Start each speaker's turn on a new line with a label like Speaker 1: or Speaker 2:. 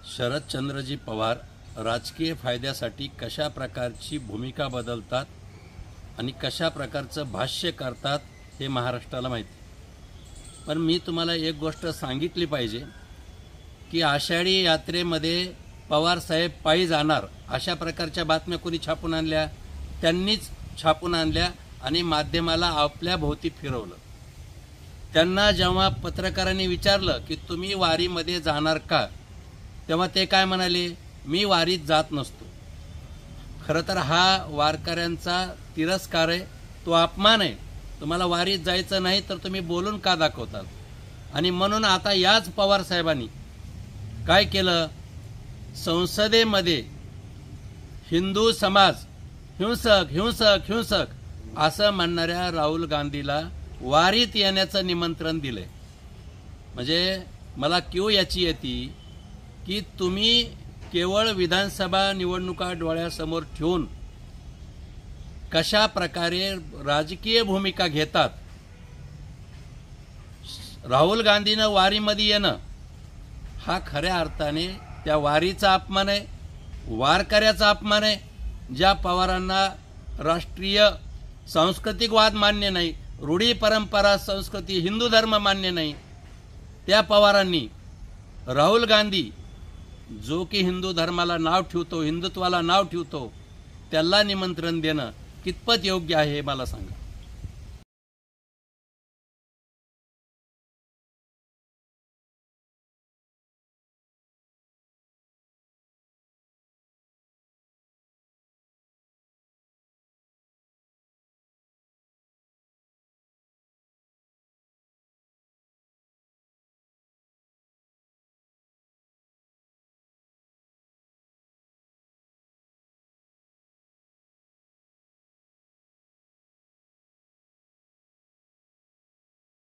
Speaker 1: शरदचंद्रजी पवार राजकीय फायद्यासाठी कशा प्रकारची भूमिका बदलतात आणि कशा प्रकारचं भाष्य करतात हे महाराष्ट्राला माहिती। पण मी तुम्हाला एक गोष्ट सांगितली पाहिजे की आषाढी यात्रेमध्ये पवार साहेब पायी जाणार अशा प्रकारच्या बातम्या कोणी छापून आणल्या? त्यांनीच छापून आणल्या आणि माध्यमाला आपल्या भोवती फिरवलं। त्यांना जेव्हा पत्रकारांनी विचारलं की तुम्ही वारीमध्ये जाणार का, तेव्हा ते काय म्हणाले, मी वारीत जात नसतो। खरं तर हा वारकऱ्यांचा तिरस्कार आहे, तो अपमान आहे। तुम्हाला वारीत जायचं नाही तर तुम्ही बोलून का दाखवतात? आणि म्हणून आता याच पवार साहेबांनी काय केलं, संसदेमध्ये हिंदू समाज हिंसक हिंसक हिंसक असं म्हणणाऱ्या राहुल गांधीला वारीत येण्याचं निमंत्रण दिलंय। म्हणजे मला क्यू याची येते की तुम्ही केवळ विधानसभा निवडणुका डोळ्यासमोर ठेवून कशा प्रकारे राजकीय भूमिका घेतात। राहुल गांधीनं वारीमध्ये येणं हा खऱ्या अर्थाने त्या वारीचा अपमान आहे, वारकऱ्याचा अपमान आहे। ज्या पवारांना राष्ट्रीय सांस्कृतिक वाद मान्य नाही, रूढी परंपरा संस्कृती हिंदू धर्म मान्य नाही, त्या पवारांनी राहुल गांधी जो की हिंदू धर्माला नाव ठेवतो, हिंदुत्वाला नाव ठेवतो, त्याला निमंत्रण देणं कितपत योग्य आहे हे मला सांगा।